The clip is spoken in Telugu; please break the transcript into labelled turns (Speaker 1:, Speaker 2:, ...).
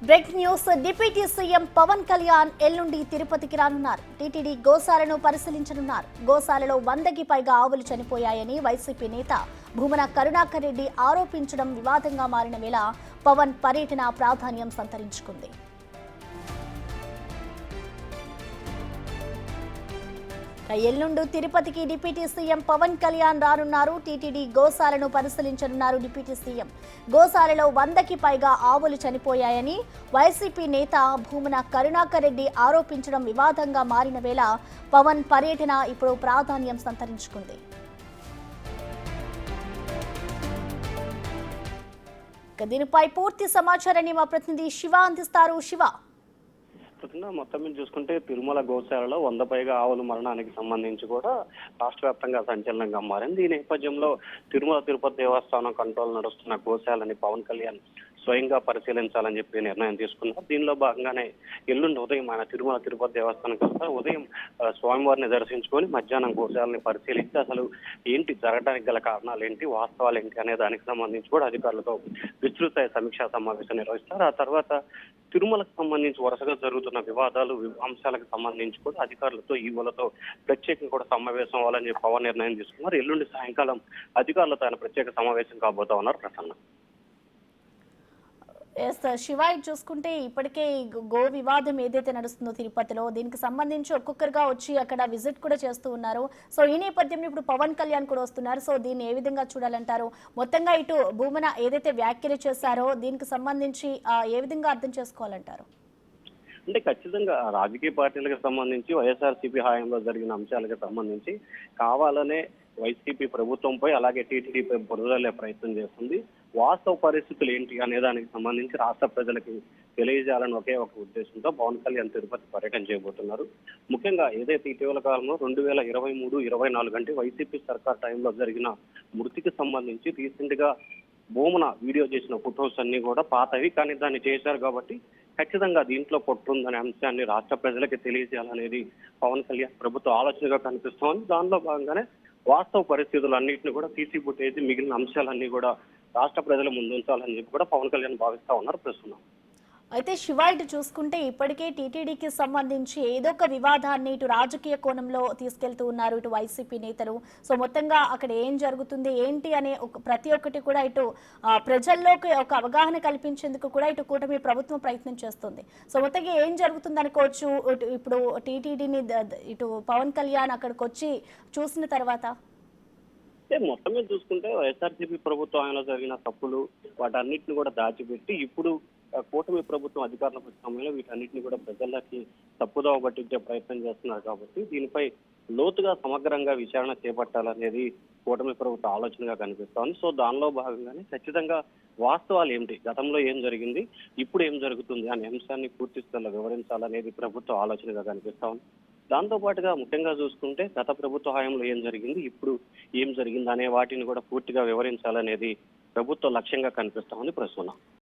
Speaker 1: Break news. Deputy CM Pawan Kalyan ఎల్లుండి తిరుపతికి రానున్నారు. టీటీడీ గోశాలను పరిశీలించనున్నారు. గోశాలలో 100కి పైగా ఆవులు చనిపోయాయని వైసీపీ నేత భూమన కరుణాకర్ రెడ్డి ఆరోపించడం వివాదంగా మారిన వేళ పవన్ పర్యటన ప్రాధాన్యం సంతరించుకుంది. ఎల్లుండి తిరుపతికి డిప్యూటీ సీఎం పవన్ కళ్యాణ్ రానున్నారు. టీటీడీ గోశాలను పరిశీలించనున్నారు. డిప్యూటీ సీఎం గోశాలలో 100కి పైగా ఆవులు చనిపోయాయని వైసీపీ నేత భూమన కరుణాకర్ రెడ్డి ఆరోపించడం వివాదంగా మారిన వేళ పవన్ పర్యటన ఇప్పుడు ప్రాధాన్యం సంతరించుకుంది. దీనిపై పూర్తి సమాచారాన్ని మా ప్రతినిధి శివ అందిస్తారు. శివ,
Speaker 2: మొత్తం మీద చూసుకుంటే తిరుమల గోశాలలో 100 పైగా ఆవుల మరణానికి సంబంధించి కూడా రాష్ట్ర వ్యాప్తంగా సంచలనంగా మారింది. ఈ నేపథ్యంలో తిరుమల తిరుపతి దేవస్థానం కంట్రోల్ నడుస్తున్న గోశాలని పవన్ కళ్యాణ్ స్వయంగా పరిశీలించాలని చెప్పి నిర్ణయం తీసుకున్నారు. దీనిలో భాగంగానే ఎల్లుండి ఉదయం ఆయన తిరుమల తిరుపతి దేవస్థానం వస్తారు. ఉదయం స్వామివారిని దర్శించుకొని మధ్యాహ్నం గోశాలని పరిశీలించి అసలు ఏంటి జరగడానికి గల కారణాలు ఏంటి, వాస్తవాలు ఏంటి అనే దానికి సంబంధించి కూడా అధికారులతో విస్తృత సమీక్షా సమావేశం నిర్వహిస్తారు. ఆ తర్వాత తిరుమలకు సంబంధించి వరుసగా జరుగుతున్న వివాదాలు అంశాలకు సంబంధించి కూడా అధికారులతో ఈవోలతో ప్రత్యేకంగా కూడా సమావేశం అవ్వాలని చెప్పి పవన్ నిర్ణయం తీసుకున్నారు. ఎల్లుండి సాయంకాలం అధికారులతో ఆయన ప్రత్యేక సమావేశం కాబోతా ఉన్నారు. ప్రసన్న
Speaker 1: శివ, చూసుకుంటే ఇప్పటికే గో వివాదం ఏదైతే నడుస్తుందో తిరుపతిలో, దీనికి సంబంధించి ఒక్కొక్కరుగా వచ్చి అక్కడ విజిట్ కూడా చేస్తూ ఉన్నారు. సో ఈ నేపథ్యంలో ఇప్పుడు పవన్ కళ్యాణ్ కూడా వస్తున్నారు. సో దీన్ని ఏ విధంగా చూడాలంటారు? మొత్తంగా ఇటు భూమన ఏదైతే వ్యాఖ్యలు చేశారో దీనికి సంబంధించి ఏ విధంగా అర్థం చేసుకోవాలంటారు?
Speaker 2: అంటే ఖచ్చితంగా రాజకీయ పార్టీలకు సంబంధించి వైఎస్ఆర్సీపీ హయాంలో జరిగిన అంశాలకు సంబంధించి కావాలనే వైసీపీ ప్రభుత్వంపై అలాగే టీటీడీపై బురదలే ప్రయత్నం చేస్తుంది. వాస్తవ పరిస్థితులు ఏంటి అనే దానికి సంబంధించి రాష్ట్ర ప్రజలకు తెలియజేయాలని ఒకే ఒక ఉద్దేశంతో పవన్ కళ్యాణ్ తిరుపతి పర్యటన చేయబోతున్నారు. ముఖ్యంగా ఏదైతే ఇటీవల కాలంలో 2023-24 అంటే వైసీపీ సర్కార్ టైంలో జరిగిన మృతికి సంబంధించి రీసెంట్ గా భూమన వీడియో చేసిన ఫొటోస్ అన్ని కూడా పాతవి, కానీ దాన్ని చేశారు కాబట్టి ఖచ్చితంగా దీంట్లో పొట్టుందనే అంశాన్ని రాష్ట్ర ప్రజలకి తెలియజేయాలనేది పవన్ కళ్యాణ్ ప్రభుత్వ ఆలోచనగా కనిపిస్తోంది. దానిలో భాగంగానే వాస్తవ పరిస్థితులన్నింటినీ కూడా తీసి పుట్టేసి మిగిలిన అంశాలన్నీ కూడా రాష్ట్ర ప్రజల ముందుంచాలని చెప్పి కూడా పవన్ కళ్యాణ్ భావిస్తా ఉన్నారు ప్రస్తుతం.
Speaker 1: అయితే శివ, ఇటు చూసుకుంటే ఇప్పటికే టీటీడీకి సంబంధించి ఏదో ఒక వివాదాన్ని ఇటు రాజకీయ కోణంలో తీసుకెళ్తూ ఉన్నారు ఇటు వైసీపీ నేతలు. సో మొత్తంగా అక్కడ ఏం జరుగుతుంది ఏంటి అనే ప్రతి ఒక్కటి కూడా ఇటు ప్రజల్లోకి ఒక అవగాహన కల్పించేందుకు కూడా ఇటు కూటమి ప్రభుత్వం ప్రయత్నం చేస్తుంది. సో మొత్తంగా ఏం జరుగుతుంది అనుకోవచ్చు ఇప్పుడు టీటీడీని ఇటు పవన్ కళ్యాణ్ అక్కడికి వచ్చి చూసిన తర్వాత?
Speaker 2: మొత్తం మీద చూసుకుంటే వైఎస్ఆర్సీపీ ప్రభుత్వం ఆయనలో జరిగిన తప్పులు వాటన్నిటిని కూడా దాచిపెట్టి ఇప్పుడు కూటమి ప్రభుత్వం అధికారంలోకి వచ్చిన సమయంలో వీటన్నిటిని కూడా ప్రజలకి తప్పుదోవ పట్టించే ప్రయత్నం చేస్తున్నారు. కాబట్టి దీనిపై లోతుగా సమగ్రంగా విచారణ చేపట్టాలనేది కూటమి ప్రభుత్వ ఆలోచనగా కనిపిస్తోంది. సో దానిలో భాగంగానే ఖచ్చితంగా వాస్తవాలు ఏమిటి, గతంలో ఏం జరిగింది, ఇప్పుడు ఏం జరుగుతుంది అనే అంశాన్ని పూర్తి స్థాయిలో వివరించాలనేది ప్రభుత్వ ఆలోచనగా కనిపిస్తోంది. దాంతో పాటుగా ముఖ్యంగా చూసుకుంటే గత ప్రభుత్వ హయాంలో ఏం జరిగింది, ఇప్పుడు ఏం జరిగింది అనే వాటిని కూడా పూర్తిగా వివరించాలనేది ప్రభుత్వ లక్ష్యంగా కనిపిస్తోంది ప్రస్తుతం.